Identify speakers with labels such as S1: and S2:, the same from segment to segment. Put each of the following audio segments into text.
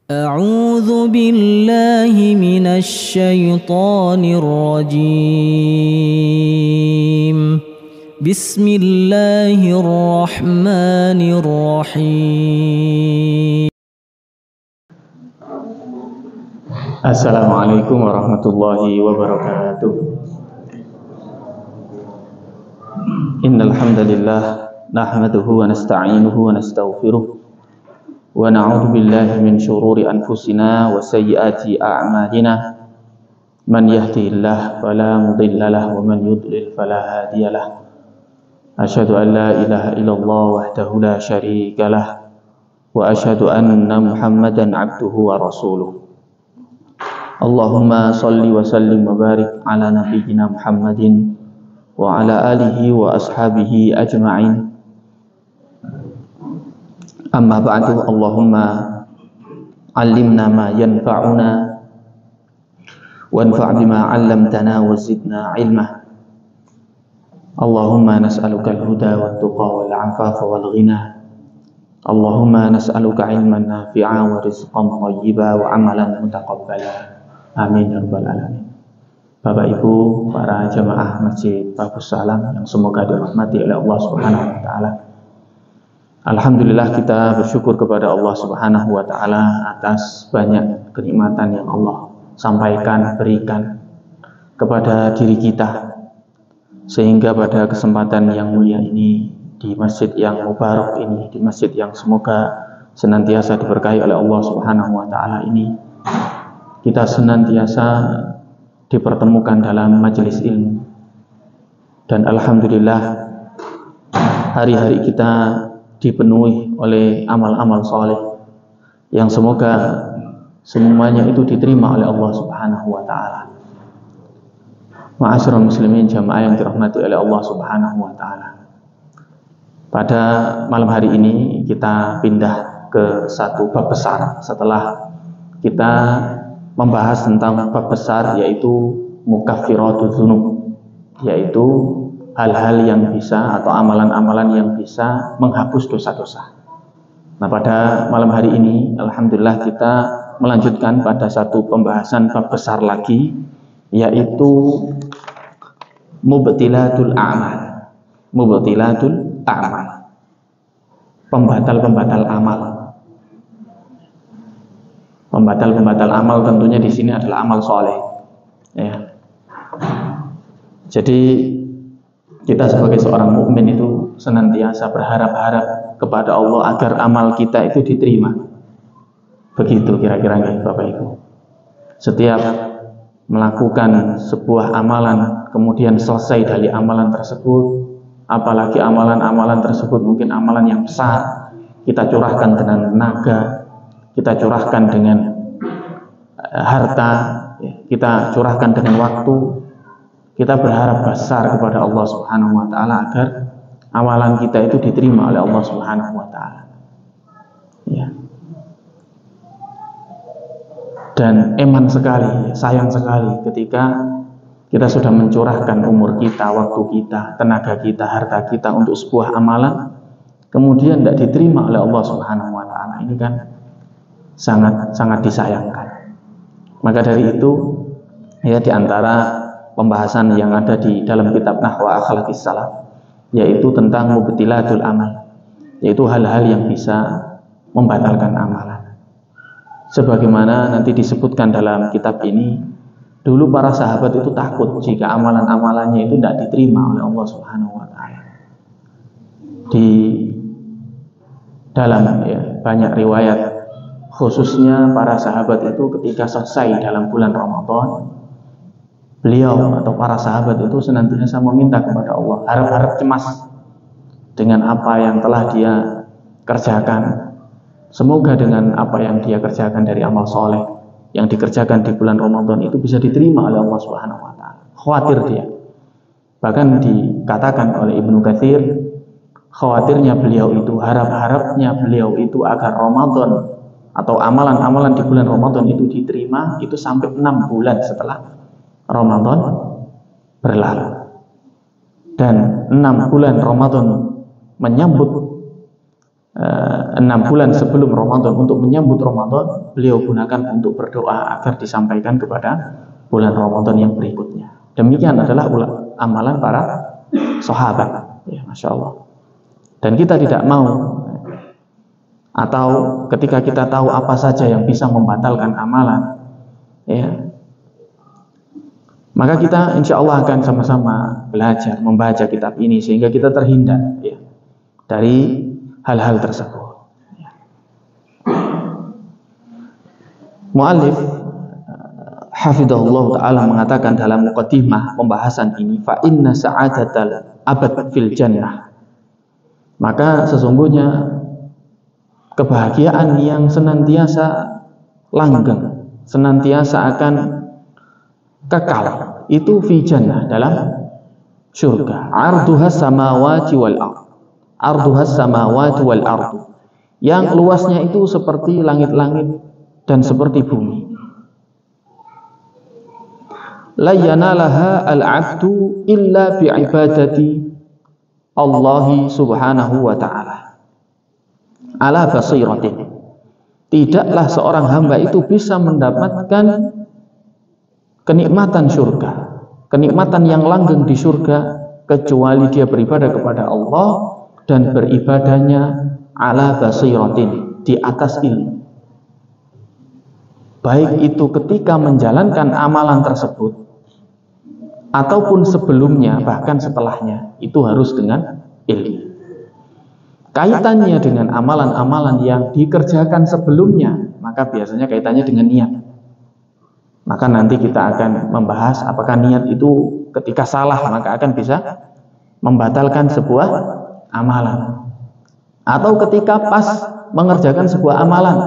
S1: أعوذ بالله من الشيطان الرجيم بسم الله الرحمن الرحيم.
S2: Assalamualaikum warahmatullahi wabarakatuh. Innal hamdalillah nahmaduhu wa nasta'inuhu wa nastaghfiruh wa na'udzu billahi min shururi anfusina wa sayyiati a'malina. Man yahdihillahu fala mudilla lahu wa man yudlil fala hadiyalah. Asyhadu an la ilaha illallah wahdahu la syarikalah wa asyhadu anna Muhammadan 'abduhu wa rasuluh. Allahumma salli wa sallim wa barik ala nabiyyina Muhammadin wa ala alihi wa ashabihi ajma'in. Amma ba'du, Allahumma allimna ma yanfa'una wanfa' bima 'allamtana wa zidna ilma. Allahumma nas'aluka al-huda wat tuqa wal 'afafa wal ghina. Allahumma nas'aluka 'ilman nafi'a wa rizqan thayyiba wa 'amalan mutaqabbala. Amin ya rabbal alamin. Bapak Ibu, para jamaah Masjid Babus Salam yang semoga dirahmati oleh Allah Subhanahu wa taala. Alhamdulillah, kita bersyukur kepada Allah Subhanahu wa taala atas banyak kenikmatan yang Allah sampaikan, berikan kepada diri kita, sehingga pada kesempatan yang mulia ini, di masjid yang mubarak ini, di masjid yang semoga senantiasa diberkahi oleh Allah Subhanahu wa taala ini, kita senantiasa dipertemukan dalam majelis ilmu. Dan alhamdulillah, hari-hari kita dipenuhi oleh amal-amal soleh yang semoga semuanya itu diterima oleh Allah Subhanahu wa taala. Ma'asyiral muslimin jamaah yang dirahmati oleh Allah Subhanahu wa taala. Pada malam hari ini kita pindah ke satu bab besar setelah kita membahas tentang bab besar, yaitu mukaffiratuz dzunub, yaitu hal-hal yang bisa atau amalan-amalan yang bisa menghapus dosa-dosa. Nah, pada malam hari ini alhamdulillah kita melanjutkan pada satu pembahasan bab besar lagi, yaitu mubtilatul a'mal. Mubtilatul a'mal, pembatal-pembatal amal. Pembatal-pembatal amal tentunya di sini adalah amal soleh, ya. Jadi kita sebagai seorang mukmin itu senantiasa berharap-harap kepada Allah agar amal kita itu diterima. Begitu kira-kira Bapak Ibu. Setiap melakukan sebuah amalan, kemudian selesai dari amalan tersebut, apalagi amalan-amalan tersebut mungkin amalan yang besar, kita curahkan dengan tenaga, kita curahkan dengan harta, kita curahkan dengan waktu. Kita berharap besar kepada Allah Subhanahu wa taala agar amalan kita itu diterima oleh Allah Subhanahu wa taala. Ya. Dan eman sekali, sayang sekali ketika kita sudah mencurahkan umur kita, waktu kita, tenaga kita, harta kita untuk sebuah amalan, kemudian tidak diterima oleh Allah Subhanahu wa taala. Ini kan sangat disayangkan. Maka dari itu, ya, di antara pembahasan yang ada di dalam kitab Nahwa Akhlaqis Salaf, yaitu tentang mubtilatul amal, yaitu hal-hal yang bisa membatalkan amalan. Sebagaimana nanti disebutkan dalam kitab ini, dulu para sahabat itu takut jika amalan-amalannya itu tidak diterima oleh Allah Subhanahu wa taala. Di dalam, ya, banyak riwayat, khususnya para sahabat itu ketika selesai dalam bulan Ramadan, beliau atau para sahabat itu senantiasa meminta kepada Allah, harap-harap cemas dengan apa yang telah dia kerjakan. Semoga dengan apa yang dia kerjakan dari amal soleh yang dikerjakan di bulan Ramadan itu bisa diterima oleh Allah Subhanahu wa taala. Khawatir dia. Bahkan dikatakan oleh Ibnu Katsir, khawatirnya beliau itu, harap-harapnya beliau itu agar Ramadan atau amalan-amalan di bulan Ramadan itu diterima itu sampai 6 bulan setelah Ramadan berlalu. Dan 6 bulan Ramadan menyambut 6 bulan sebelum Ramadan untuk menyambut Ramadan, beliau gunakan untuk berdoa agar disampaikan kepada bulan Ramadan yang berikutnya. Demikian adalah amalan para sahabat, ya, Masya Allah. Dan kita tidak mau, atau ketika kita tahu apa saja yang bisa membatalkan amalan, ya, maka kita insya Allah akan sama-sama belajar membaca kitab ini sehingga kita terhindar, ya, dari hal-hal tersebut. Mu'allif hafidhahullah ta'ala mengatakan dalam muqaddimah pembahasan ini, fa inna sa'adatal abad fil jannah, maka sesungguhnya kebahagiaan yang senantiasa langgeng, senantiasa akan kekal, itu fi jannah, dalam surga. Arduhas samawati wal ardh, arduhas samawati wal ardh, yang luasnya itu seperti langit-langit dan seperti bumi. La yanalaha al-'abdu illa bi'ibadati Allah subhanahu wa ta'ala ala basiratin. Tidaklah seorang hamba itu bisa mendapatkan kenikmatan surga, kenikmatan yang langgeng di surga, kecuali dia beribadah kepada Allah dan beribadahnya ala basiratin, di atas ilmu. Baik itu ketika menjalankan amalan tersebut ataupun sebelumnya, bahkan setelahnya, itu harus dengan ilmu. Kaitannya dengan amalan-amalan yang dikerjakan sebelumnya, maka biasanya kaitannya dengan niat. Maka nanti kita akan membahas apakah niat itu ketika salah maka akan bisa membatalkan sebuah amalan, atau ketika pas mengerjakan sebuah amalan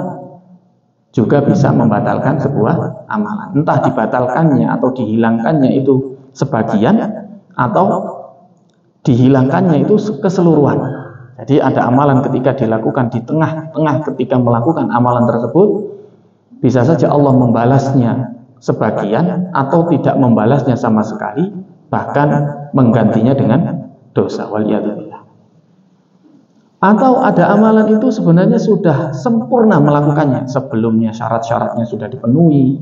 S2: juga bisa membatalkan sebuah amalan. Entah dibatalkannya atau dihilangkannya itu sebagian, atau dihilangkannya itu keseluruhan. Jadi ada amalan ketika dilakukan di tengah-tengah ketika melakukan amalan tersebut, bisa saja Allah membalasnya sebagian atau tidak membalasnya sama sekali, bahkan menggantinya dengan dosa, waliyadzubillah. Atau ada amalan itu sebenarnya sudah sempurna melakukannya, sebelumnya syarat-syaratnya sudah dipenuhi,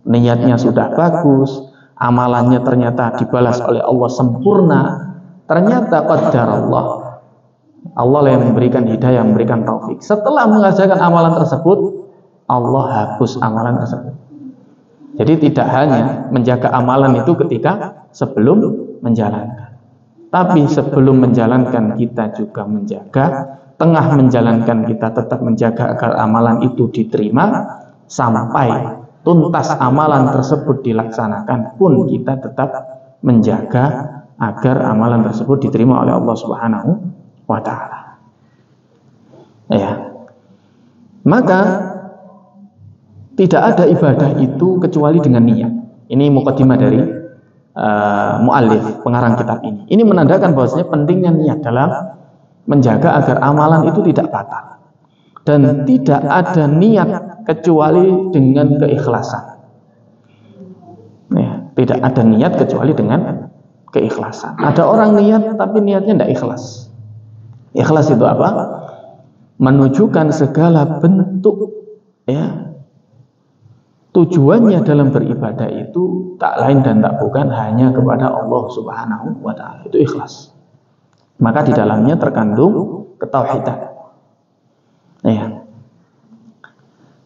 S2: niatnya sudah bagus, amalannya ternyata dibalas oleh Allah sempurna, ternyata qadarallah, Allah yang memberikan hidayah, memberikan taufik. Setelah mengerjakan amalan tersebut, Allah hapus amalan tersebut. Jadi tidak hanya menjaga amalan itu ketika sebelum menjalankan, tapi sebelum menjalankan kita juga menjaga, tengah menjalankan kita tetap menjaga agar amalan itu diterima, sampai tuntas amalan tersebut dilaksanakan pun kita tetap menjaga agar amalan tersebut diterima oleh Allah Subhanahu wa ta'ala. Ya. Maka tidak ada ibadah itu kecuali dengan niat. Ini muqaddimah dari muallif, pengarang kitab ini. Ini menandakan bahwasanya pentingnya niat dalam menjaga agar amalan itu tidak batal. Dan tidak ada niat kecuali dengan keikhlasan. Ya, tidak ada niat kecuali dengan keikhlasan. Ada orang niat tapi niatnya tidak ikhlas. Ikhlas itu apa? Menunjukkan segala bentuk, ya, tujuannya dalam beribadah itu tak lain dan tak bukan hanya kepada Allah Subhanahu wa ta'ala. Itu ikhlas. Maka di dalamnya terkandung ketauhidan. Ya.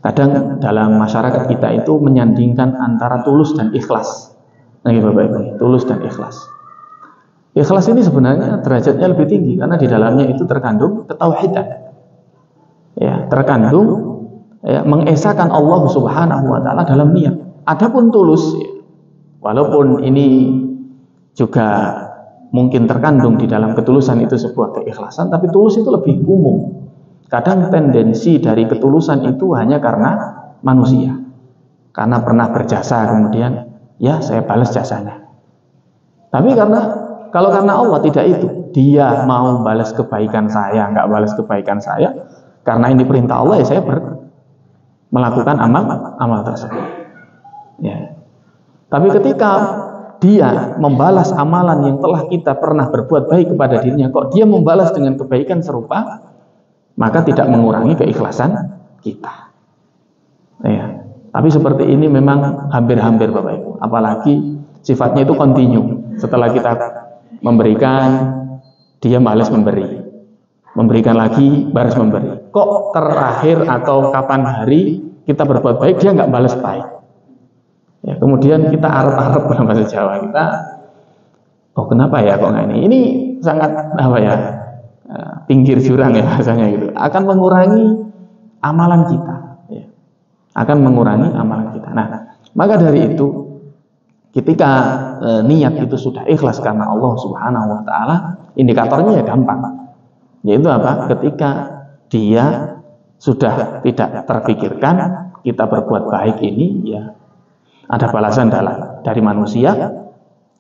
S2: Kadang dalam masyarakat kita itu menyandingkan antara tulus dan ikhlas. Nah, Bapak-Ibu, tulus dan ikhlas. Ikhlas ini sebenarnya derajatnya lebih tinggi karena di dalamnya itu terkandung ketauhidan. Ya, terkandung, ya, mengesahkan Allah Subhanahu wa ta'ala dalam niat. Adapun tulus, ya, walaupun ini juga mungkin terkandung di dalam ketulusan itu sebuah keikhlasan, tapi tulus itu lebih umum. Kadang tendensi dari ketulusan itu hanya karena manusia, karena pernah berjasa kemudian ya saya balas jasanya. Tapi kalau karena Allah tidak itu, dia mau balas kebaikan saya, nggak balas kebaikan saya, karena ini perintah Allah ya saya melakukan amal tersebut. Ya. Tapi ketika dia membalas amalan yang telah kita pernah berbuat baik kepada dirinya, kok dia membalas dengan kebaikan serupa, maka tidak mengurangi keikhlasan kita. Ya. Tapi seperti ini memang hampir-hampir Bapak Ibu. Apalagi sifatnya itu kontinu. Setelah kita memberikan, dia malas memberi. Memberikan lagi, balas memberi. Kok terakhir atau kapan hari kita berbuat baik, dia nggak balas baik. Ya, kemudian kita arep-arep dalam bahasa Jawa kita, oh kenapa ya kok nggak ini? Ini sangat apa ya, pinggir jurang ya bahasanya gitu. Akan mengurangi amalan kita. Ya. Akan mengurangi amalan kita. Nah, maka dari itu, ketika niat itu sudah ikhlas karena Allah Subhanahu Wa Taala, indikatornya ya gampang. Yaitu apa? Ketika dia sudah tidak terpikirkan kita berbuat baik ini ya ada balasan dari manusia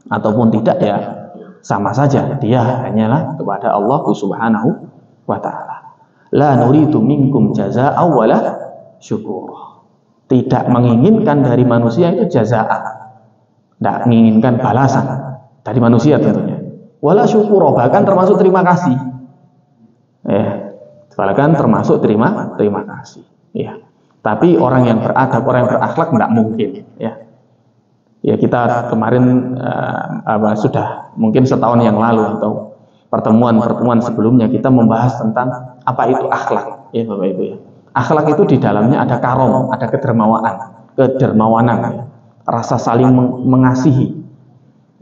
S2: ataupun tidak ya sama saja, dia hanyalah kepada Allah Subhanahu Wa Taala. La nuridu minkum jazaa'a wala syukur. Tidak menginginkan dari manusia itu jazaa'a, tidak menginginkan balasan dari manusia tentunya. Wala syukur, bahkan termasuk terima kasih. Ya, bahkan termasuk terima kasih. Ya. Tapi orang yang beradab, orang yang berakhlak tidak mungkin. Ya, ya kita kemarin sudah mungkin setahun yang lalu atau pertemuan sebelumnya kita membahas tentang apa itu akhlak. Ya Bapak Ibu ya. Akhlak itu di dalamnya ada karom, ada kedermawanan, ya. Rasa saling mengasihi.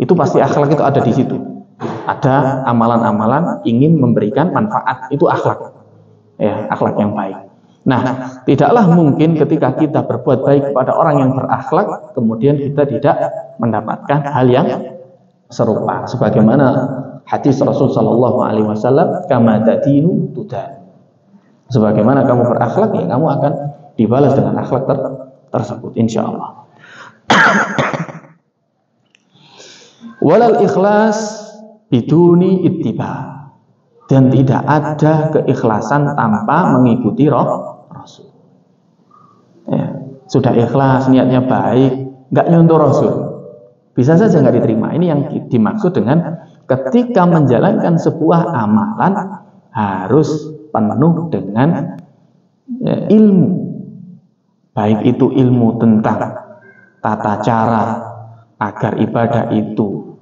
S2: Itu pasti akhlak itu ada di situ. Ada amalan-amalan ingin memberikan manfaat, itu akhlak. Ya, akhlak yang baik. Nah, tidaklah mungkin ketika kita berbuat baik kepada orang yang berakhlak, kemudian kita tidak mendapatkan hal yang serupa. Sebagaimana hadis Rasul Shallallahu Alaihi Wasallam, kama tadinu tudan. Sebagaimana kamu berakhlak, ya kamu akan dibalas dengan akhlak tersebut, insya Allah. Walal ikhlas biduni ittiba, dan tidak ada keikhlasan tanpa mengikuti Rasul. Ya, sudah ikhlas, niatnya baik, nggak nyontoh Rasul, bisa saja nggak diterima. Ini yang dimaksud dengan ketika menjalankan sebuah amalan harus penuh dengan ilmu, baik itu ilmu tentang tata cara agar ibadah itu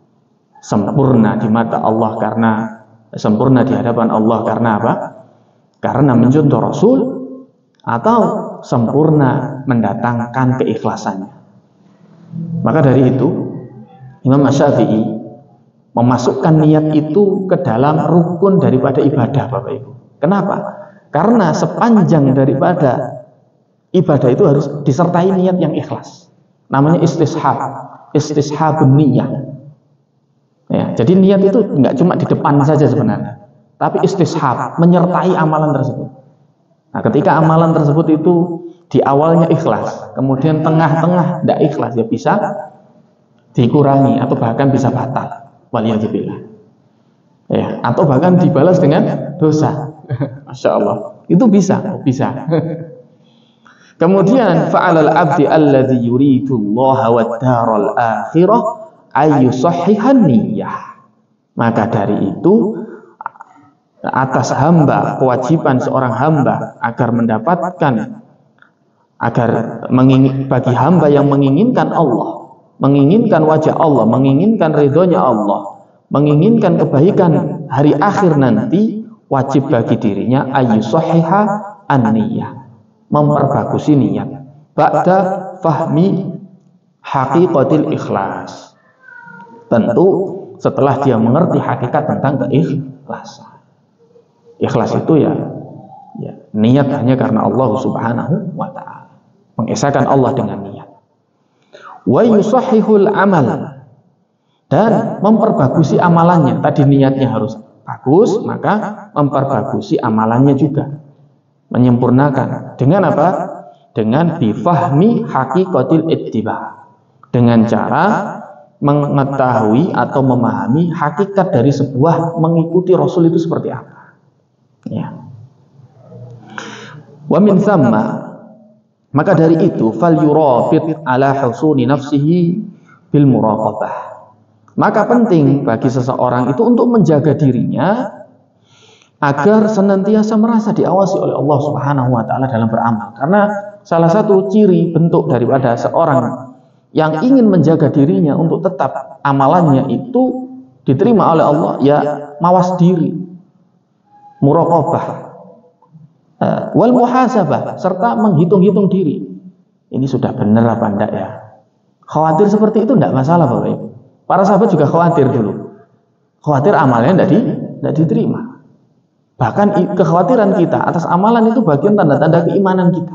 S2: sempurna di mata Allah, karena sempurna di hadapan Allah karena apa? Karena mencontoh Rasul, atau sempurna mendatangkan keikhlasannya. Maka dari itu Imam Syafi'i memasukkan niat itu ke dalam rukun daripada ibadah, Bapak Ibu. Kenapa? Karena sepanjang daripada ibadah itu harus disertai niat yang ikhlas. Namanya istishabun niyah. Ya, jadi niat itu nggak cuma di depan saja sebenarnya, tapi istishab, menyertai amalan tersebut. Nah, ketika amalan tersebut itu di awalnya ikhlas, kemudian tengah-tengah tidak ikhlas, ya bisa dikurangi atau bahkan bisa batal. Waliyadzubillah. Ya, atau bahkan dibalas dengan dosa. Masya Allah, itu bisa. Kemudian fa'alal abdi alladhi yuridullaha wad daral akhirah ayyusahhihan niyah. Maka dari itu atas hamba, kewajiban seorang hamba agar mendapatkan, bagi hamba yang menginginkan Allah, menginginkan wajah Allah, menginginkan ridhonya Allah, menginginkan kebaikan hari akhir nanti, wajib bagi dirinya ayyusahhiha an-niyah, memperbagusi niat ba'da fahmi haqiqatil ikhlas. Tentu setelah dia mengerti hakikat tentang keikhlasan. Ikhlas itu ya niat hanya karena Allah Subhanahu Wa Taala, mengesahkan Allah dengan niat. Wa yusahhihul amal, dan memperbagusi amalannya. Tadi niatnya harus bagus, maka memperbagusi amalannya juga, menyempurnakan. Dengan apa? Dengan bifahmi haqiqatil ittiba, dengan cara mengetahui atau memahami hakikat dari sebuah mengikuti Rasul itu seperti apa. Ya. Wa min thamma, maka dari itu fal yurafid ala husuni nafsihi bil muraqabah. Maka penting bagi seseorang itu untuk menjaga dirinya agar senantiasa merasa diawasi oleh Allah Subhanahu wa taala dalam beramal. Karena salah satu ciri bentuk daripada seorang yang ingin menjaga dirinya untuk tetap amalannya itu diterima oleh Allah, ya mawas diri, muraqabah, wal muhasabah, serta menghitung-hitung diri. Ini sudah benar apa enggak ya? Khawatir seperti itu enggak masalah Bapak Ibu. Para sahabat juga khawatir dulu. Khawatir amalnya enggak diterima. Bahkan kekhawatiran kita atas amalan itu bagian tanda-tanda keimanan kita.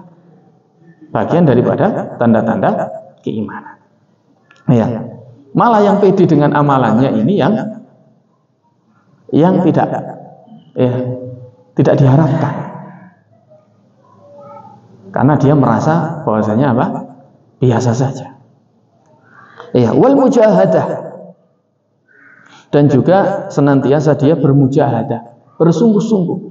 S2: Bagian daripada tanda-tanda keimanan. Ya. Malah yang pede dengan amalannya ini yang tidak diharapkan. Karena dia merasa bahwasanya apa? Biasa saja. Ya, wal mujahadah. Dan juga senantiasa dia bermujahadah, bersungguh-sungguh.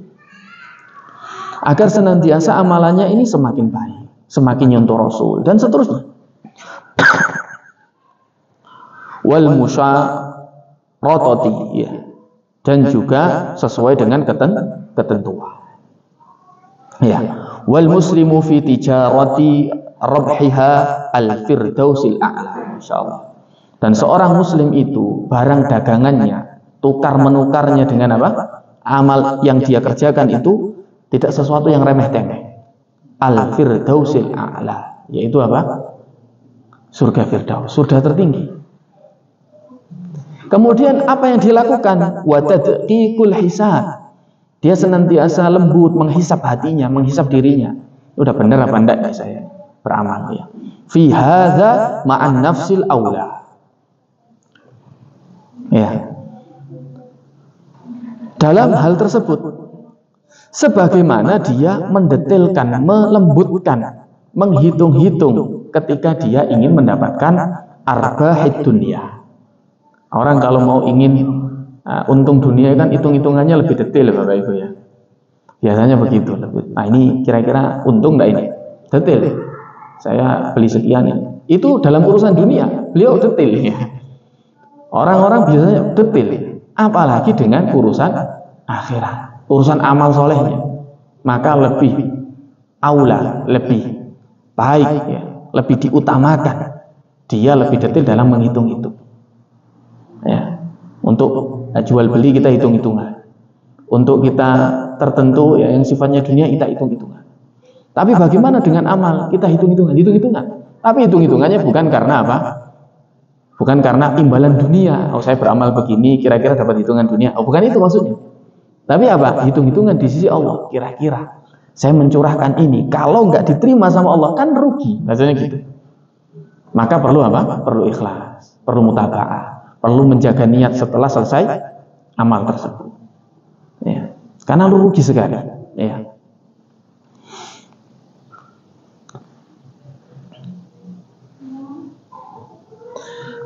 S2: Agar senantiasa amalannya ini semakin baik, semakin nyentuh Rasul dan seterusnya. Wal musyaratati, ya. Dan juga sesuai dengan ketentuan. Ya. Wal muslimu fi tijarati rabhiha al-firdausil a'la, insyaallah. Dan seorang muslim itu barang dagangannya, tukar menukarnya dengan apa? Amal yang dia kerjakan itu tidak sesuatu yang remeh-temeh. Al-firdausil a'la, yaitu apa? Surga Firdaus, surga tertinggi. Kemudian apa yang dilakukan? Wa tadqiqul hisab. Dia senantiasa lembut menghisap hatinya, menghisap dirinya. Udah benar apa enggak ya saya beramal ya. Fi hadza ma'an nafsil aula. Ya. Dalam hal tersebut sebagaimana dia mendetailkan, melembutkan, menghitung-hitung ketika dia ingin mendapatkan arbahid dunia. Orang kalau mau ingin untung dunia kan hitung-hitungannya lebih detail Bapak Ibu ya. Biasanya begitu. Nah ini kira-kira untung enggak ini? Detail. Saya beli sekian ini. Itu dalam urusan dunia, beliau detail ya. Orang-orang biasanya detail. Apalagi dengan urusan akhirat, urusan amal solehnya. Maka lebih aula, lebih baik ya, lebih diutamakan. Dia lebih detail dalam menghitung-hitung. Ya. Untuk jual beli kita hitung-hitungan. Untuk kita tertentu ya, yang sifatnya dunia kita hitung-hitungan. Tapi bagaimana dengan amal? Kita hitung-hitungan. Tapi hitung-hitungannya bukan karena apa? Bukan karena imbalan dunia. Oh saya beramal begini, kira-kira dapat hitungan dunia. Oh bukan itu maksudnya. Tapi apa? Hitung-hitungan di sisi Allah. Kira-kira saya mencurahkan ini, kalau nggak diterima sama Allah kan rugi. Maksudnya gitu. Maka perlu apa? Perlu ikhlas, perlu mutaba'ah. Perlu menjaga niat setelah selesai amal tersebut. Ya. Karena lu rugi sekali. Ya.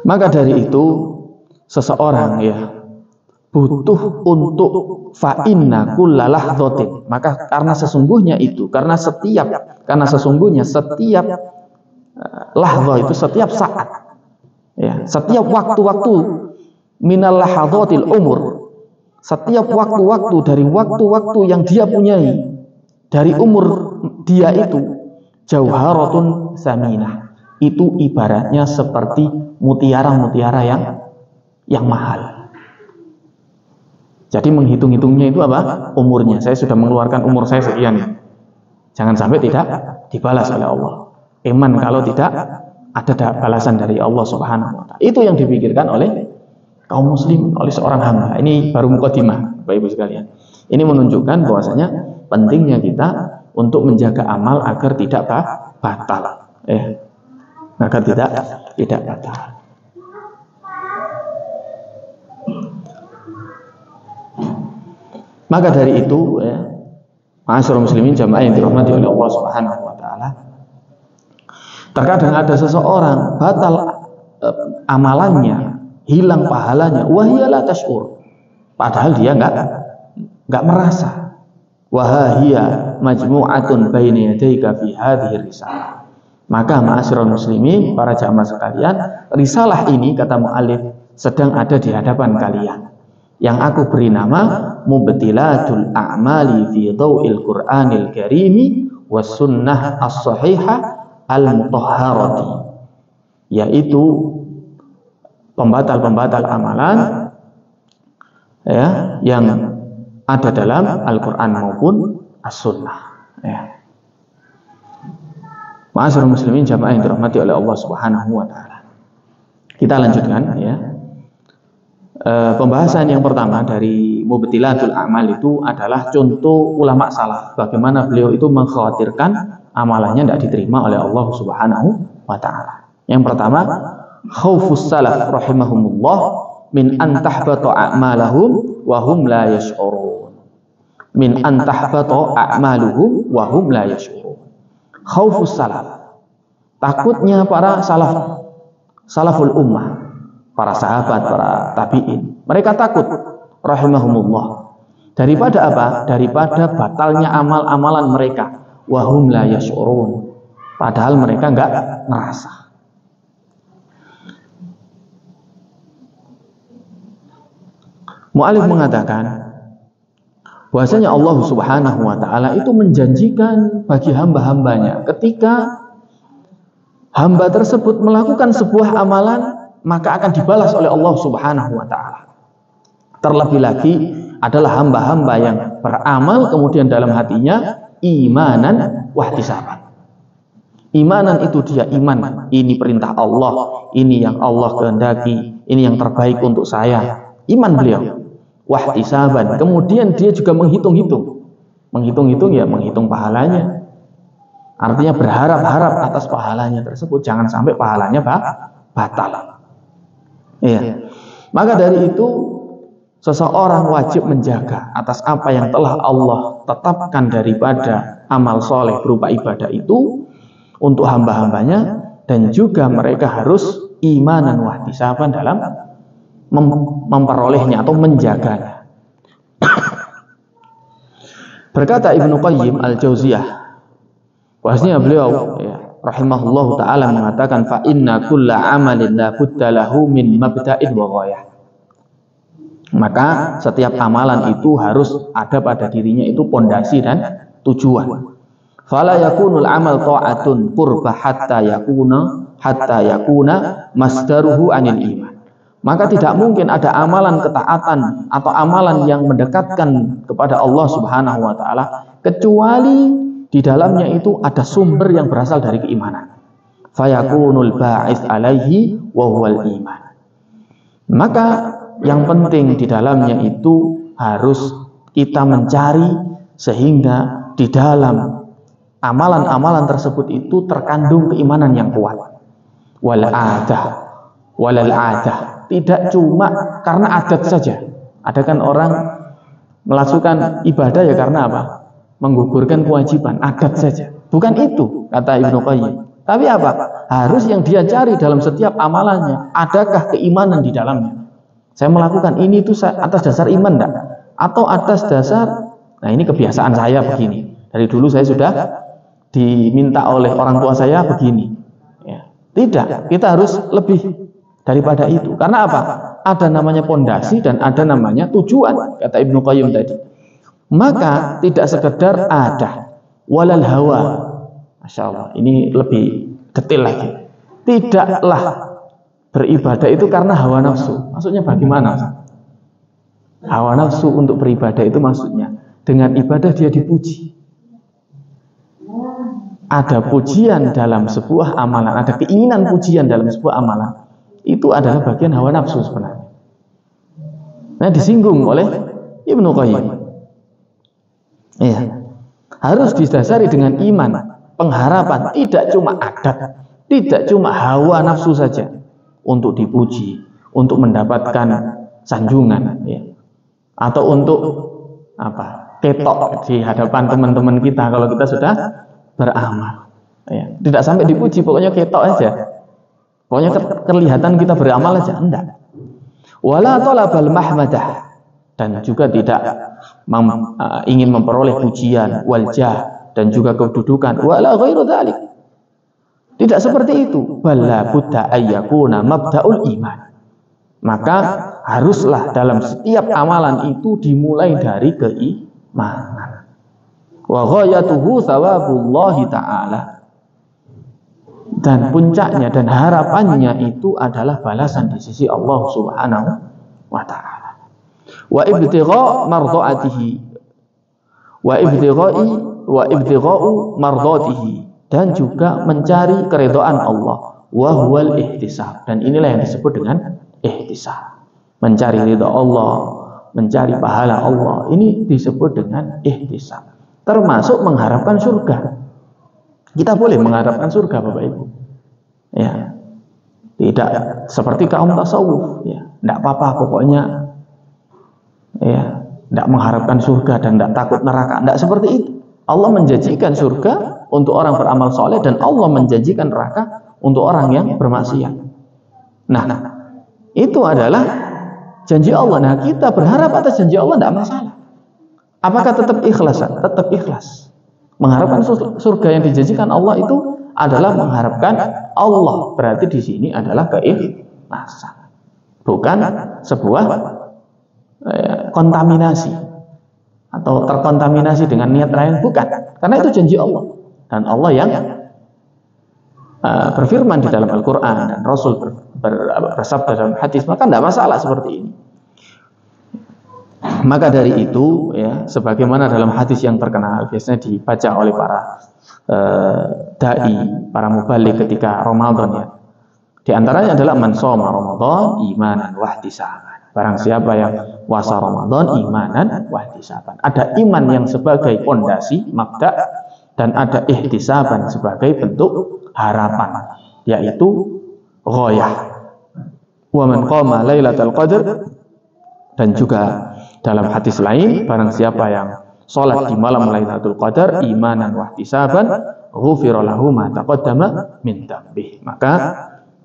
S2: Maka dari itu seseorang ya butuh untuk fa'inna kullalahdotin. Maka karena sesungguhnya setiap lahdoh itu setiap saat. Ya, setiap waktu-waktu minal lahadhatil umur, setiap waktu-waktu dari waktu-waktu yang dia punyai dari umur dia itu jauharatun saminah. Itu ibaratnya seperti mutiara-mutiara yang mahal. Jadi menghitung-hitungnya itu apa? Umurnya. Saya sudah mengeluarkan umur saya sekian. Jangan sampai tidak dibalas oleh Allah. Iman kalau tidak ada balasan dari Allah Subhanahu wa taala. Itu yang dipikirkan oleh kaum muslim, oleh seorang hamba. Ini baru mukadimah, Bapak Ibu sekalian. Ini menunjukkan bahwasanya pentingnya kita untuk menjaga amal agar tidak batal. Agar tidak batal. Maka dari itu ya, ma'asyiral muslimin jamaah yang dirahmati oleh Allah Subhanahu wa taala. Terkadang ada seseorang batal amalannya, hilang pahalanya, wahiyala tash'ur. Padahal dia enggak merasa. Wahhiya majmu'atun baina yadayka fi hadhihi risalah. Maka ma'asyiral muslimin, para jamaah sekalian, risalah ini kata mu'allif sedang ada di hadapan kalian. yang aku beri nama Mubtilatul A'mali fi Dhaw'il Qur'anil Karimi was Sunnah as-Sahihah al-Mutahharati, yaitu pembatal-pembatal amalan ya, yang ada dalam Al-Quran maupun As-Sunnah ya. Ma'asyiral muslimin jamaah yang dirahmati oleh Allah Subhanahu wa taala. Kita lanjutkan ya. Pembahasan yang pertama dari Mubtilatul A'mal itu adalah contoh ulama salaf, bagaimana beliau itu mengkhawatirkan amalannya tidak diterima oleh Allah Subhanahu wa taala. Yang pertama, khaufus salaf rahimahumullah min an tahbata a'malahum wa hum la yash'urun. Min an tahbata a'maluhum wa hum la yash'urun. Khaufus salaf, takutnya para salaful ummah, para sahabat, para tabi'in, mereka takut rahimahumullah daripada apa? Daripada batalnya amal-amalan mereka, wa hum la yash'urun, padahal mereka enggak merasa. Mu'alif mengatakan bahwasanya Allah Subhanahu wa taala itu menjanjikan bagi hamba-hambanya, ketika hamba tersebut melakukan sebuah amalan, maka akan dibalas oleh Allah Subhanahu wa taala. Terlebih lagi adalah hamba-hamba yang beramal kemudian dalam hatinya imanan wahtisaban. Imanan itu dia iman, ini perintah Allah, ini yang Allah kehendaki, ini yang terbaik untuk saya. Iman beliau wahtisaban, kemudian dia juga menghitung ya, menghitung pahalanya, artinya berharap-harap atas pahalanya tersebut, jangan sampai pahalanya batal. Iya. Maka dari itu seseorang wajib menjaga atas apa yang telah Allah tetapkan daripada amal soleh berupa ibadah itu untuk hamba-hambanya, dan juga mereka harus imanan wahtisaban dalam memperolehnya atau menjaganya. Berkata Ibnu Qayyim al-Jauziyah, bahwasanya beliau ya, rahimahullahu taala mengatakan, fa inna kulla amalin la budda lahu min mabda'in wa ghayah. Maka setiap amalan itu harus ada pada dirinya itu pondasi dan tujuan. Fala yakunul amal ta'atun qurba hatta yakuna masdaruhu anil iman. Maka tidak mungkin ada amalan ketaatan atau amalan yang mendekatkan kepada Allah Subhanahu wa taala kecuali di dalamnya itu ada sumber yang berasal dari keimanan. Fayakunul ba'its alaihi wa huwal iman. Maka yang penting di dalamnya itu harus kita mencari sehingga di dalam amalan-amalan tersebut itu terkandung keimanan yang kuat. Walal adah, tidak cuma karena adat saja. Ada kan orang melakukan ibadah ya karena apa? Menggugurkan kewajiban, adat saja. Bukan itu, kata Ibnu Qayyim. Tapi apa? Harus yang dia cari dalam setiap amalannya, adakah keimanan di dalamnya? Saya melakukan ini itu atas dasar iman enggak? Atau atas dasar, nah ini kebiasaan saya begini. Dari dulu saya sudah diminta oleh orang tua saya begini. Ya. Tidak, kita harus lebih daripada itu. Karena apa? Ada namanya pondasi dan ada namanya tujuan, kata Ibnu Qayyim tadi. Maka tidak sekedar ada walal hawa. Masya Allah, ini lebih detail lagi. Tidaklah beribadah itu karena hawa nafsu. Maksudnya bagaimana? Hawa nafsu untuk beribadah itu maksudnya dengan ibadah dia dipuji. Ada pujian dalam sebuah amalan, ada keinginan pujian dalam sebuah amalan. Itu adalah bagian hawa nafsu sebenarnya. Nah, disinggung oleh Ibnu Qayyim. Iya. Harus didasari dengan iman, pengharapan, tidak cuma adat, tidak cuma hawa nafsu saja untuk dipuji, untuk mendapatkan sanjungan, ya. Atau untuk apa? Ketok di hadapan teman-teman kita kalau kita sudah beramal. Ya. Tidak sampai dipuji, pokoknya ketok aja. Pokoknya kelihatan kita beramal aja, enggak. Wala talabal mahmadah, dan juga tidak ingin memperoleh pujian, waljah, dan juga kedudukan. Wala ghairu dzalik. Tidak seperti itu. Bala budda ayyakuna mabda'ul iman. Maka haruslah dalam setiap amalan itu dimulai dari keimanan. Wa ghayatuhu thawabullahi ta'ala. Dan puncaknya dan harapannya itu adalah balasan di sisi Allah Subhanahu wa ta'ala. Wa ibtigha' mardhatihi wa ibtigha'u mardhatihi, dan juga mencari keridhaan Allah, wa huwal ihtisab, dan inilah yang disebut dengan ihtisab. Mencari ridha Allah, mencari pahala Allah, ini disebut dengan ihtisab. Termasuk mengharapkan surga. Kita boleh mengharapkan surga, Bapak Ibu. Ya. Tidak seperti kaum tasawuf, ya. Tidak apa-apa pokoknya. Ya, tidak mengharapkan surga dan tidak takut neraka. Tidak seperti itu. Allah menjanjikan surga untuk orang beramal soleh, dan Allah menjanjikan neraka untuk orang yang bermaksiat. Nah, itu adalah janji Allah. Nah, kita berharap atas janji Allah tidak masalah. Apakah tetap ikhlas? Tetap ikhlas. Mengharapkan surga yang dijanjikan Allah itu adalah mengharapkan Allah. Berarti di sini adalah keikhlasan, bukan sebuah kontaminasi atau terkontaminasi dengan niat lain, bukan. Karena itu janji Allah, dan Allah yang berfirman di dalam Al-Quran, dan Rasul bersabda dalam hadis, maka tidak masalah seperti ini. Maka dari itu, ya, sebagaimana dalam hadis yang terkenal biasanya dibaca oleh para dai, para mubaligh ketika Ramadan, ya. Di antaranya adalah man shoma Ramadan imanan wahtisaban. Barang siapa yang puasa Ramadan imanan wahtisaban. Ada iman yang sebagai pondasi, mabda, dan ada ihtisaban sebagai bentuk harapan, yaitu ghayah. Wa man qama lailatul qadr, dan juga dalam hadis lain, barang siapa yang sholat di malam Lailatul Qadar imanan wahtisaban, ghufira lahu ma taqaddama min dzambih, maka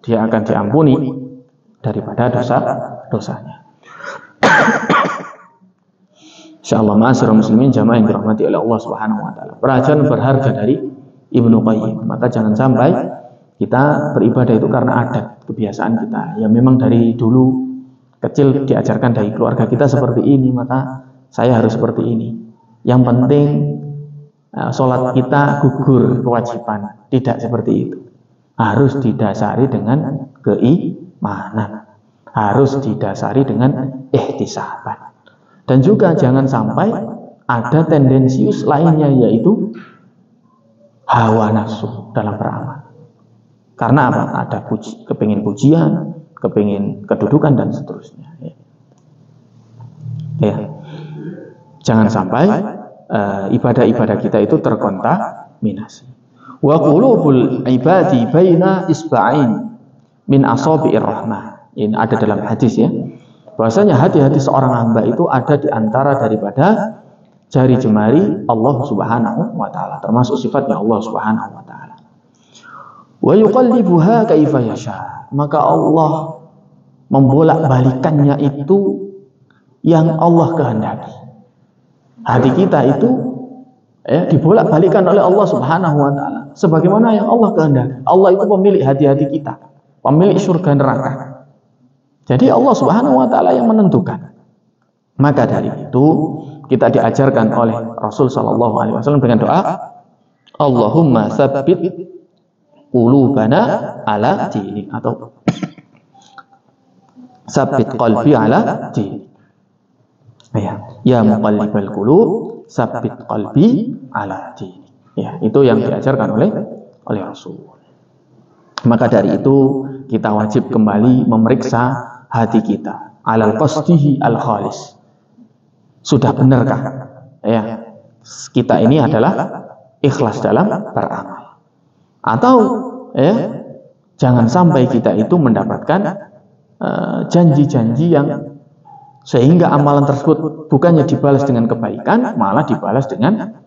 S2: dia akan diampuni daripada dosa-dosanya. Insyaallah, ma'asyiral muslimin jamaah yang dirahmati oleh Allah Subhanahu wa taala. Pelajaran berharga dari Ibnu Qayyim. Maka jangan sampai kita beribadah itu karena adat kebiasaan kita. Ya memang dari dulu kecil diajarkan dari keluarga kita seperti ini, maka saya harus seperti ini. Yang penting sholat kita gugur kewajiban. Tidak seperti itu. Harus didasari dengan keimanan. Harus didasari dengan ihtisaban. Dan juga jangan sampai ada tendensius lainnya, yaitu hawa nafsu dalam beramal. Karena apa? Ada kepingin pujian, kepingin kedudukan, dan seterusnya. Ya. Jangan sampai ibadah-ibadah kita itu terkontaminasi. Wa qulubul ibadi baina isba'in min asabi'ir rahmah. Ini ada dalam hadis, ya. Bahwasanya hati-hati seorang hamba itu ada di antara daripada jari jemari Allah Subhanahu wa taala, termasuk sifatnya Allah Subhanahu wa taala. Wa yuqallibuha kaifa yasha. Maka Allah membolak-balikannya itu yang Allah kehendaki. Hati kita itu dibolak-balikan oleh Allah Subhanahu wa taala sebagaimana yang Allah kehendaki. Allah itu pemilik hati-hati kita, pemilik surga neraka. Jadi Allah Subhanahu wa taala yang menentukan. Maka dari itu kita diajarkan oleh Rasul sallallahu alaihi wasallam dengan doa, Allahumma tsabbit qulubana ala dinik, atau tsabbit qalbi ala dinik. Ya muqallibal qulub tsabbit qalbi ala dinik. Ya, itu yang diajarkan oleh Rasul. Maka dari itu kita wajib kembali memeriksa hati kita, alal qasdihi al khalis. Sudah benarkah ya kita ini adalah ikhlas dalam beramal? Atau jangan sampai kita itu mendapatkan janji-janji yang sehingga amalan tersebut bukannya dibalas dengan kebaikan, malah dibalas dengan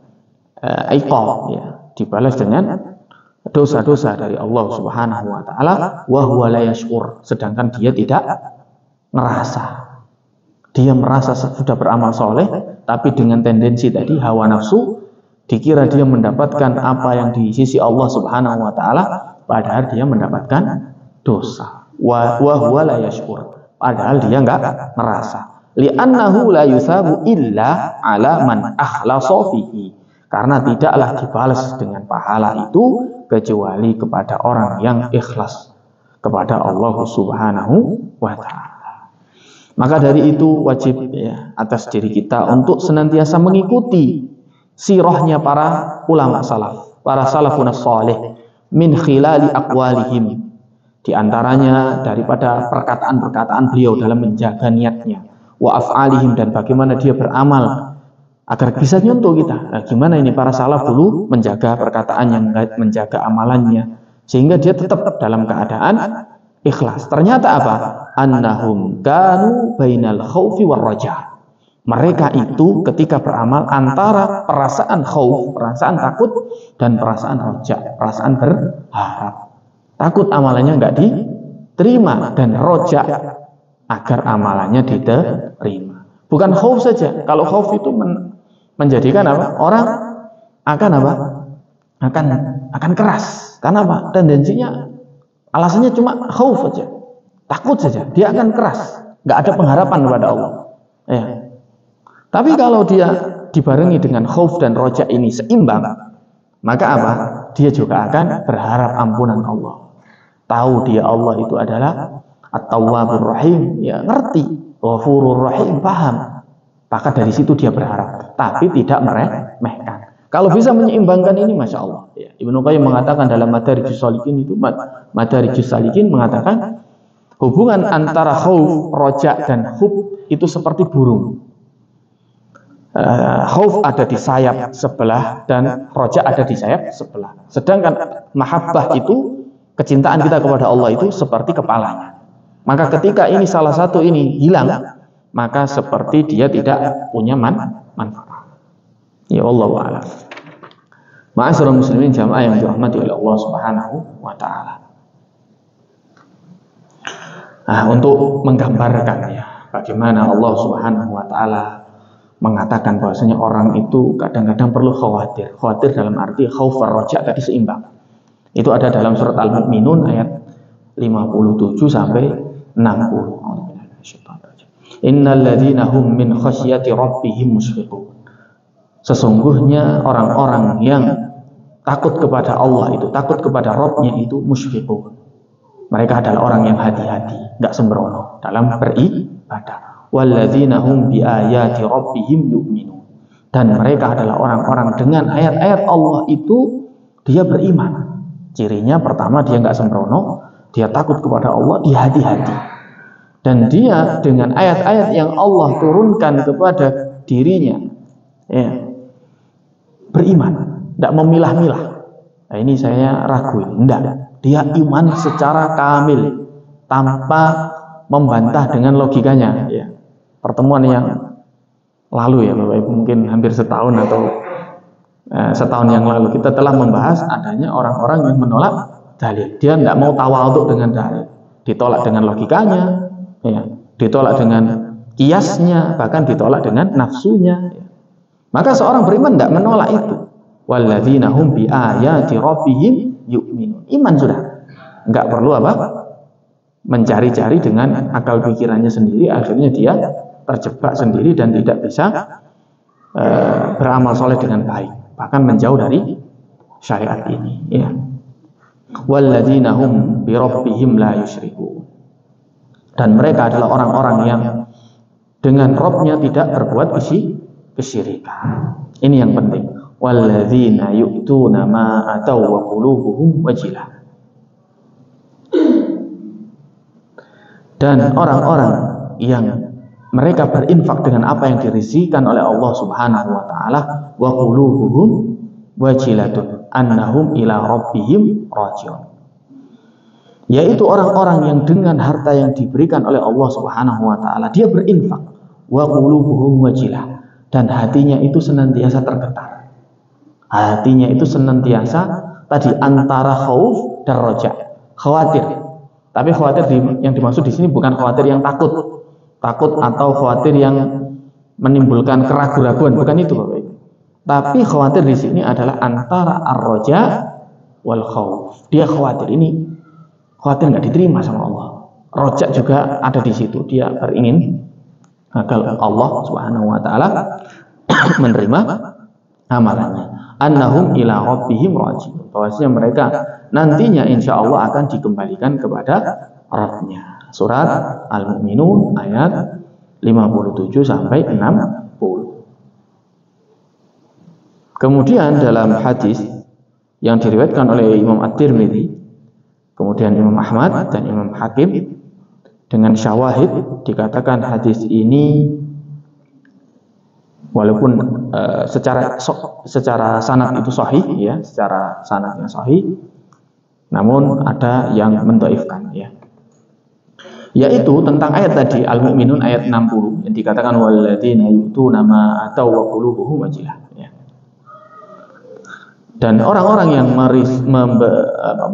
S2: iqab, ya, dibalas dengan dosa-dosa dari Allah Subhanahu wa taala, wa huwa la yashkur, sedangkan dia tidak merasa. Dia merasa sudah beramal soleh, tapi dengan tendensi tadi hawa nafsu, dikira dia mendapatkan apa yang di sisi Allah Subhanahu wa taala, padahal dia mendapatkan dosa. Wa huwa la yashkur. padahal dia enggak merasa. Li'annahu la yusabu illa ala man akhlasa fihi. Karena tidaklah dibalas dengan pahala itu kecuali kepada orang yang ikhlas kepada Allah Subhanahu wa ta'ala. Maka dari itu wajib ya atas diri kita untuk senantiasa mengikuti sirahnya para ulama salaf, para salafun salih min khilali aqwalihim. Di antaranya daripada perkataan-perkataan beliau dalam menjaga niatnya, wa af'alihim, dan bagaimana dia beramal agar bisa nyontoh kita. Nah, gimana ini para salaf dulu menjaga perkataannya, menjaga amalannya, sehingga dia tetap dalam keadaan ikhlas. Ternyata apa? Annahum kanu bainal khaufi war raja. Mereka itu ketika beramal antara perasaan khauf, perasaan takut, dan perasaan raja, perasaan berharap. Takut amalannya nggak diterima, dan roja agar amalannya diterima. Bukan khauf saja. Kalau khauf itu menjadikan apa? Orang akan apa? Akan keras. Karena apa? Tendensinya alasannya cuma khauf saja, takut saja. Dia akan keras, nggak ada pengharapan kepada Allah. Ya. Tapi kalau dia dibarengi dengan khauf dan roja ini seimbang, maka apa? Dia juga akan berharap ampunan Allah. Tahu dia Allah itu adalah At-Tawwabur Rahim, ya ngerti, Ghafurur Rahim, paham. Maka dari situ dia berharap, tapi tidak meremehkan. Kalau bisa menyeimbangkan ini, masya Allah. Ya, Ibnu Qayyim mengatakan dalam Madarijus Shalikin itu, Madarijus Shalikin mengatakan hubungan antara khauf, roja, dan hub itu seperti burung. Khauf ada di sayap sebelah dan roja ada di sayap sebelah. Sedangkan mahabbah itu, kecintaan kita kepada Allah itu seperti kepalanya. Maka ketika ini salah satu ini hilang, maka seperti dia tidak punya manfaat. Ya Allah wa'ala. Ma'asyiral muslimin jamaah yang dirahmati oleh Allah Subhanahu wa ta'ala. Nah, untuk menggambarkan ya bagaimana Allah Subhanahu wa ta'ala mengatakan bahwasanya orang itu kadang-kadang perlu khawatir. Khawatir dalam arti khauf wa roja tadi seimbang. Itu ada dalam surat Al-Mu'minun ayat 57 sampai 60. Innal ladzina hum min khasyati rabbihim musyfiqun. Sesungguhnya orang-orang yang takut kepada Allah itu, takut kepada Rabb-nya itu musyfiqun. Mereka adalah orang yang hati-hati, enggak sembrono dalam beribadah. Walladzina hum biayati rabbihim yu'minun. Dan mereka adalah orang-orang dengan ayat-ayat Allah itu dia beriman. Cirinya pertama dia nggak sembrono, dia takut kepada Allah, dia hati-hati. Dan dia dengan ayat-ayat yang Allah turunkan kepada dirinya, ya, beriman, tidak memilah-milah. Nah, ini saya ragu, enggak. Dia iman secara kamil, tanpa membantah dengan logikanya. Ya. Pertemuan yang lalu ya Bapak Ibu, mungkin hampir setahun atau setahun yang lalu kita telah membahas adanya orang-orang yang menolak dalil. Dia tidak mau tawadhu dengan dalil, ditolak dengan logikanya, ya, ditolak dengan kiasnya, bahkan ditolak dengan nafsunya. Ya. Maka seorang beriman tidak menolak itu. Walladzina hum bi ayati rabbihim yu'minun. Iman sudah, nggak perlu apa? Mencari-cari dengan akal pikirannya sendiri, akhirnya dia terjebak sendiri dan tidak bisa beramal soleh dengan baik, bahkan menjauh dari syariat ini. Ya. Walladzina hum bi rabbihim la yusyrikun. Dan mereka adalah orang-orang yang dengan Rabb-nya tidak berbuat kesyirikan. Ini yang penting. Walladzina yu'tuna ma ataw wa qulubuhum wajilah. Dan orang-orang yang mereka berinfak dengan apa yang dirizikan oleh Allah Subhanahu wa taala, wa qulubuhum wajilatun annahum ila rabbihim raji'un. Yaitu orang-orang yang dengan harta yang diberikan oleh Allah Subhanahu wa taala dia berinfak, wa qulubuhum wajilah, dan hatinya itu senantiasa tergetar. Hatinya itu senantiasa tadi antara khauf dan raja, khawatir. Tapi khawatir yang dimaksud di sini bukan khawatir yang takut atau khawatir yang menimbulkan keraguan-raguan, bukan itu Bapak Ibu. Tapi khawatir di sini adalah antara ar-raja wal khauf. Dia khawatir, ini khawatir nggak diterima sama Allah. Rojak juga ada di situ. Dia beringin agar Allah Subhanahu wa taala menerima amalannya. Annahum ila rabbihim raji'un. Bahwasanya mereka nantinya insya Allah akan dikembalikan kepada Rabb-nya. Surat Al-Mu'minun ayat 57 sampai 60. Kemudian dalam hadis yang diriwayatkan oleh Imam At-Tirmidzi, kemudian Imam Ahmad dan Imam Hakim dengan syawahid, dikatakan hadis ini walaupun secara sanad itu sahih ya, secara sanadnya sahih, namun ada yang mendhaifkan ya. Yaitu tentang ayat tadi Al-Mu'minun ayat 60 yang dikatakan walladzina yu'tuna ma ataw wa qulubuhum wajilah ya. Dan orang-orang yang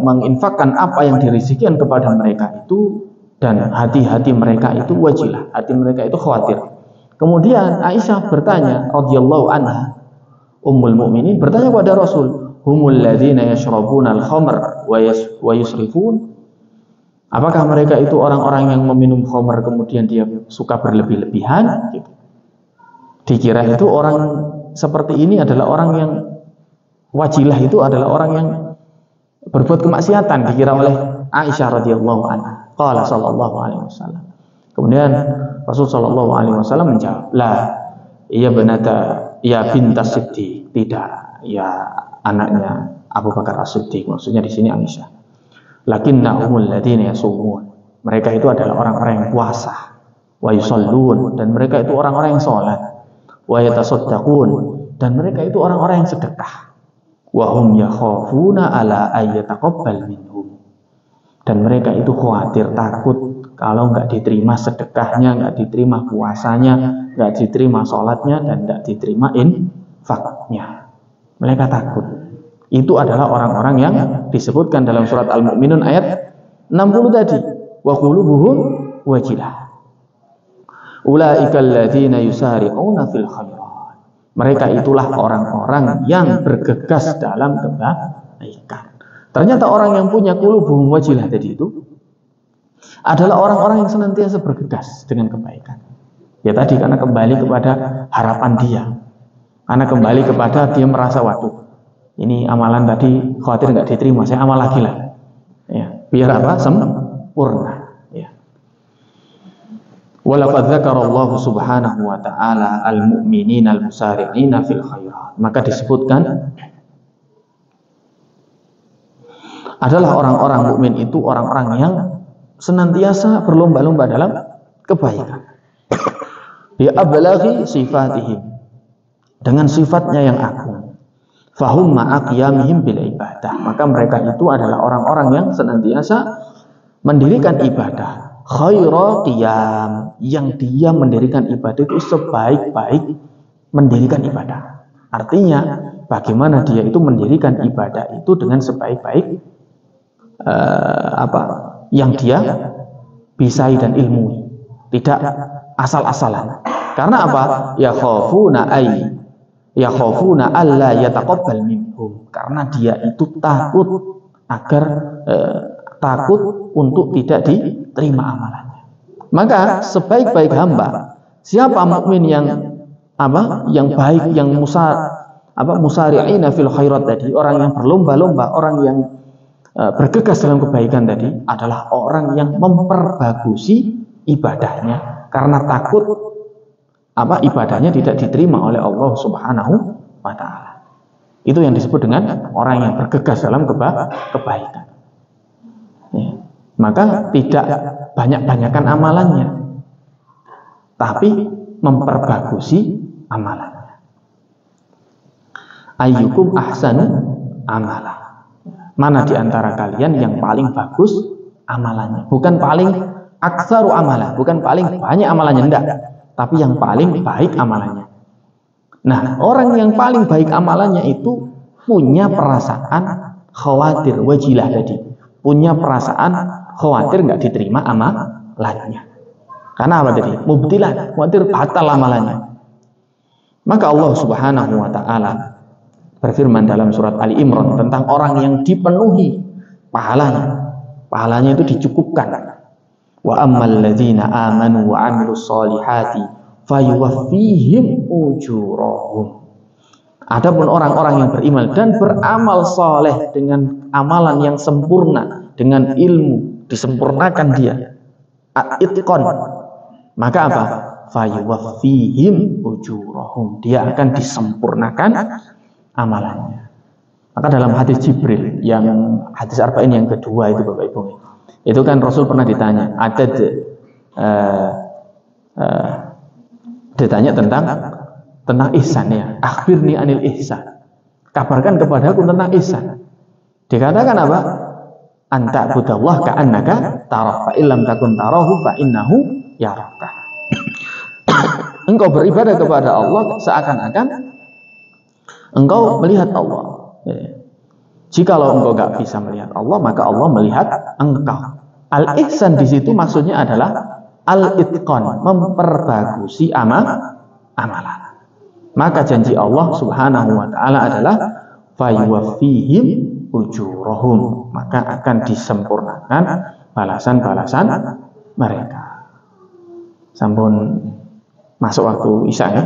S2: menginfakkan apa yang dirisikikan kepada mereka itu, dan hati-hati mereka itu wajilah, hati mereka itu khawatir. Kemudian Aisyah bertanya radhiyallahu anha, Ummul Mukminin bertanya kepada Rasul, humul ladzina yashrabuna al-khamr wa yusrifun? Apakah mereka itu orang-orang yang meminum khamr kemudian dia suka berlebih-lebihan gitu. Dikira itu orang seperti ini adalah orang yang wajilah, itu adalah orang yang berbuat kemaksiatan, dikira oleh Aisyah radhiyallahu anha. Qala sallallahu alaihi wasallam. Kemudian Rasul sallallahu alaihi wasallam menjawab, "La, ya bintas Siddiq." Tidak, ya anaknya Abu Bakar As-Siddiq. Maksudnya di sini Aisyah. Lakinnahumul ladzina yasumun. Mereka itu adalah orang-orang yang puasa, wa yusallun, dan mereka itu orang-orang yang salat, wa yatasaddaqun, dan mereka itu orang-orang yang sedekah. Wa hum yakhafuna ala ayyataqabbal minhum. Dan mereka itu khawatir, takut kalau nggak diterima sedekahnya, nggak diterima puasanya, nggak diterima sholatnya, dan nggak diterima infaknya. Mereka takut. Itu adalah orang-orang yang disebutkan dalam surat Al-Mu'minun ayat 60 tadi. Wa qulubuhum wajilah. Ulaikal ladzina yusari'una fil khairat. Mereka itulah orang-orang yang bergegas dalam kebaikan. Ternyata orang yang punya qulubuhum wajilah tadi itu adalah orang-orang yang senantiasa bergegas dengan kebaikan. Ya tadi, karena kembali kepada harapan dia, karena kembali kepada dia merasa waduh, ini amalan tadi khawatir nggak diterima, saya amal lagi lah, ya, biar apa? Sempurna. Ya. Walaqad dzakarallahu subhanahu wa ta'ala al-mu'minina al-musari'ina fil khairat. Maka disebutkan adalah orang-orang mukmin itu orang-orang yang senantiasa berlomba-lomba dalam kebaikan. Bi ablaghi sifatihim, dengan sifatnya yang agung. Fahum ma'aqiyamihim bil ibadah. Maka mereka itu adalah orang-orang yang senantiasa mendirikan ibadah. Khaira qiyam, yang dia mendirikan ibadah itu sebaik-baik mendirikan ibadah. Artinya bagaimana dia itu mendirikan ibadah itu dengan sebaik-baik yang dia bisai dan ilmui, tidak asal-asalan. Karena apa? Yakhafuna alla yataqabbal minhum. Karena dia itu takut agar takut untuk tidak diterima amalannya. Maka sebaik-baik hamba, siapa mukmin yang baik, yang musari'ina fil khairat tadi, orang yang berlomba-lomba, orang yang bergegas dalam kebaikan tadi, adalah orang yang memperbagusi ibadahnya karena takut ibadahnya tidak diterima oleh Allah Subhanahu wa ta'ala. Itu yang disebut dengan orang yang bergegas dalam kebaikan. Ya. Maka tidak banyak-banyakan amalannya, tapi memperbagusi amalannya. Ayyukum ahsanu amala. Mana di antara kalian yang paling bagus amalannya? Bukan paling aksaru amalah, bukan paling banyak amalannya, enggak, tapi yang paling baik amalannya. Nah, orang yang paling baik amalannya itu punya perasaan khawatir, wajilah tadi, punya perasaan khawatir nggak diterima amalannya. Karena apa tadi? Mubtilah, khawatir batal amalannya. Maka Allah Subhanahu wa ta'ala berfirman dalam surat Ali Imran tentang orang yang dipenuhi pahalanya. Pahalanya itu dicukupkan. Wa ammal ladzina amanu wa 'amilus solihati fayuwaffihim ujurahum. Adapun orang-orang yang beriman dan beramal soleh dengan amalan yang sempurna, dengan ilmu disempurnakan dia, itqon, maka apa? Fayuwaffihim ujurahum, dia akan disempurnakan amalannya. Maka dalam hadis Jibril yang hadis arba'in yang kedua itu Bapak Ibu, itu kan Rasul pernah ditanya, ditanya tentang ihsan ya. Akhbirni anil ihsan. Kabarkan kepadaku tentang ihsan. Dikatakan apa? Anta budallah ka'annaka tarah, fa illam takun tarahu fa innahu yaraka. Engkau beribadah kepada Allah seakan-akan engkau melihat Allah. Jikalau engkau gak bisa melihat Allah, maka Allah melihat engkau. Al-ihsan di situ maksudnya adalah al-itqan, memperbagusi amalan. Maka janji Allah Subhanahu wa taala adalah fayuwaffihim ujurahum, maka akan disempurnakan balasan-balasan mereka. Sampun masuk waktu Isya ya.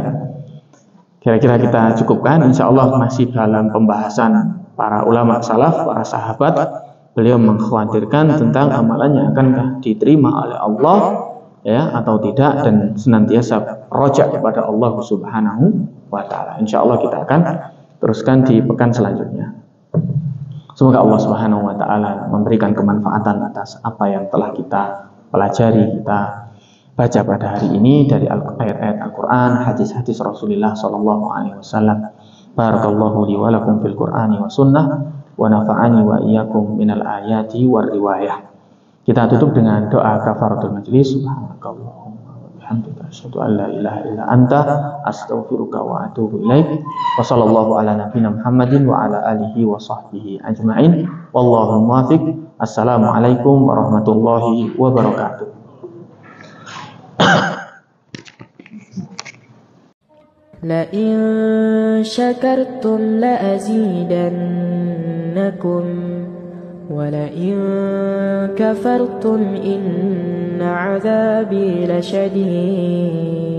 S2: Kira-kira kita cukupkan, insya Allah masih dalam pembahasan para ulama salaf, para sahabat. Beliau mengkhawatirkan tentang amalannya akankah diterima oleh Allah ya atau tidak, dan senantiasa rojak kepada Allah Subhanahu wa taala. Insya Allah kita akan teruskan di pekan selanjutnya. Semoga Allah Subhanahu wa taala memberikan kemanfaatan atas apa yang telah kita pelajari, kita baca pada hari ini dari ayat-ayat Al-Quran, hadis-hadis Rasulullah sallallahu alaihi wasallam. Barakallahu li wa lakum fil Qur'ani wa sunnah wa nafa'ani wa iyyakum minal ayati war riwayah. Kita tutup dengan doa kafaratul majlis. Subhanakallahumma wa bihamdika asyhadu an la ilaha illa anta astaghfiruka wa atubu ilaik. Wa sallallahu ala nabiyyina Muhammadin wa ala alihi wa sahbihi ajma'in. Wallahu muwaffiq. Assalamualaikum warahmatullahi wabarakatuh.
S3: لئن شكرتم لأزيدنكم ولئن كفرتم إن عذابي لشديد